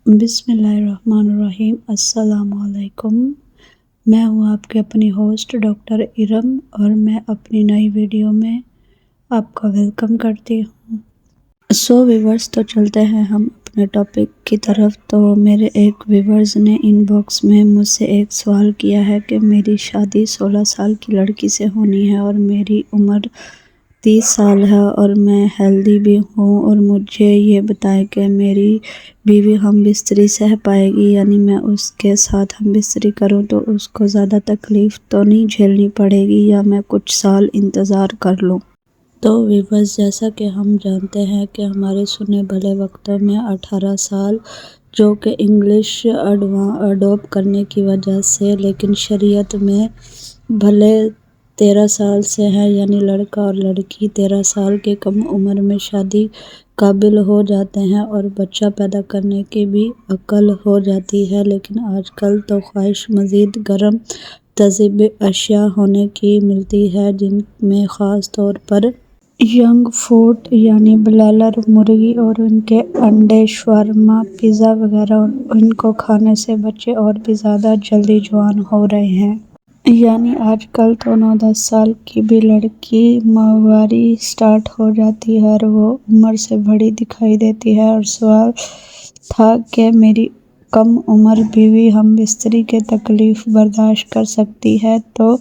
بسم اللہ الرحمن الرحیم۔ السلام علیکم۔ میں ہوں آپ کے اپنی ہوسٹ ڈاکٹر ارم، اور میں اپنی نئی ویڈیو میں آپ کا ویلکم کرتی ہوں۔ ویورز، تو چلتے ہیں ہم اپنے ٹاپک کی طرف۔ تو میرے ایک ویورز نے ان باکس میں مجھ سے ایک سوال کیا ہے کہ میری شادی 16 سال کی لڑکی سے ہونی ہے اور میری عمر 30 سال ہے اور میں ہیلدی بھی ہوں، اور مجھے یہ بتائیں کہ میری بیوی ہم بستری سہ پائے گی، یعنی میں اس کے ساتھ ہم بستری کروں تو اس کو زیادہ تکلیف تو نہیں جھیلنی پڑے گی، یا میں کچھ سال انتظار کر لوں؟ تو ویورز، جیسا کہ ہم جانتے ہیں کہ ہمارے سنے بھلے وقتوں میں 18 سال جو کہ انگلش اڈاپٹ کرنے کی وجہ سے، لیکن شریعت میں بھلے 13 سال سے ہے، یعنی لڑکا اور لڑکی 13 سال کے کم عمر میں شادی قابل ہو جاتے ہیں اور بچہ پیدا کرنے کی بھی عقل ہو جاتی ہے۔ لیکن آج کل تو خواہش مزید گرم تہذیبی اشیاء ہونے کی ملتی ہے، جن میں خاص طور پر جنک فوڈ یعنی بلائلر مرغی اور ان کے انڈے، شاورما، پیزا وغیرہ، ان کو کھانے سے بچے اور بھی زیادہ جلدی جوان ہو رہے ہیں۔ یعنی آج کل تو 9-10 سال کی بھی لڑکی ماہواری سٹارٹ ہو جاتی ہے اور وہ عمر سے بڑی دکھائی دیتی ہے۔ اور سوال تھا کہ میری کم عمر بیوی ہم بستری کی تکلیف برداشت کر سکتی ہے؟ تو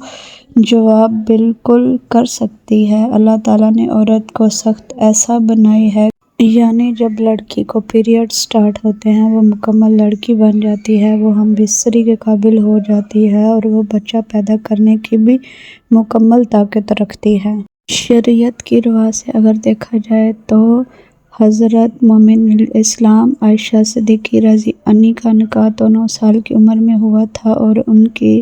جواب بالکل کر سکتی ہے۔ اللہ تعالیٰ نے عورت کو سخت ایسا بنائی ہے، یعنی جب لڑکی کو پیریڈ سٹارٹ ہوتے ہیں وہ مکمل لڑکی بن جاتی ہے، وہ ہم بستری کے قابل ہو جاتی ہے اور وہ بچہ پیدا کرنے کی بھی مکمل طاقت رکھتی ہے۔ شریعت کی راہ سے اگر دیکھا جائے تو حضرت مومن اسلام عائشہ صدیقہ رضی عنہا کا نکاح تو 9 سال کی عمر میں ہوا تھا اور ان کی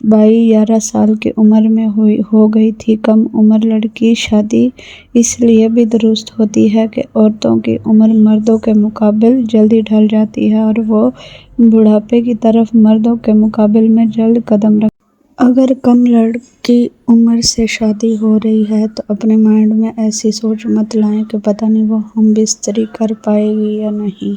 بائی 11 سال کی عمر میں ہو گئی تھی۔ کم عمر لڑکی شادی اس لیے بھی درست ہوتی ہے کہ عورتوں کی عمر مردوں کے مقابل جلدی ڈھل جاتی ہے اور وہ بڑھاپے کی طرف مردوں کے مقابل میں جلد قدم رکھتی ہے۔ اگر کم لڑکی عمر سے شادی ہو رہی ہے تو اپنے مائنڈ میں ایسی سوچ مت لائیں کہ پتہ نہیں وہ ہم بستری کر پائے گی یا نہیں،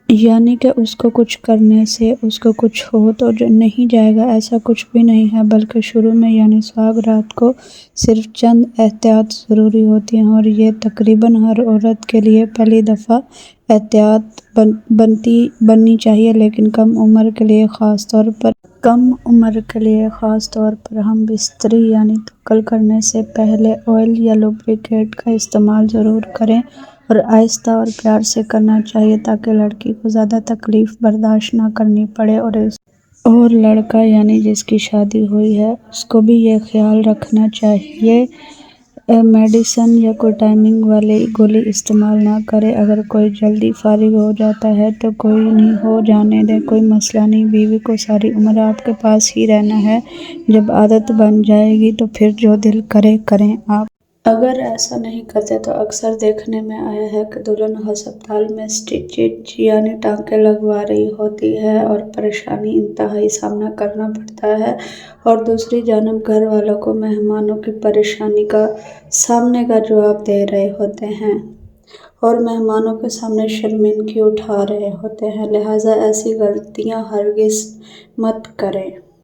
یعنی کہ اس کو کچھ کرنے سے اس کو کچھ ہو تو نہیں جائے گا، ایسا کچھ بھی نہیں ہے۔ بلکہ شروع میں یعنی سہاگ رات کو صرف چند احتیاط ضروری ہوتی ہیں، اور یہ تقریباً ہر عورت کے لیے پہلی دفعہ احتیاط بننی چاہیے۔ لیکن کم عمر کے لیے خاص طور پر ہم بستری یعنی تکل کرنے سے پہلے آئل یا لوبریکینٹ کا استعمال ضرور کریں، اور آہستہ اور پیار سے کرنا چاہیے تاکہ لڑکی کو زیادہ تکلیف برداشت نہ کرنی پڑے، اور لڑکا یعنی جس کی شادی ہوئی ہے اس کو بھی یہ خیال رکھنا چاہیے میڈیسن یا کوئی ٹائمنگ والی گولی استعمال نہ کرے۔ اگر کوئی جلدی فارغ ہو جاتا ہے تو کوئی نہیں، ہو جانے دیں، کوئی مسئلہ نہیں۔ بیوی کو ساری عمر آپ کے پاس ہی رہنا ہے، جب عادت بن جائے گی تو پھر جو دل کرے کریں آپ۔ اگر ایسا نہیں کرتے تو اکثر دیکھنے میں آیا ہے کہ دلہن ہسپتال میں سٹچز یعنی ٹانکے لگوا رہی ہوتی ہے اور پریشانی انتہائی سامنا کرنا پڑتا ہے، اور دوسری جانب گھر والوں کو مہمانوں کی پریشانی کا سامنے کا جواب دے رہے ہوتے ہیں اور مہمانوں کے سامنے شرمندگی اٹھا رہے ہوتے ہیں۔ لہٰذا ایسی غلطیاں ہرگز مت کریں۔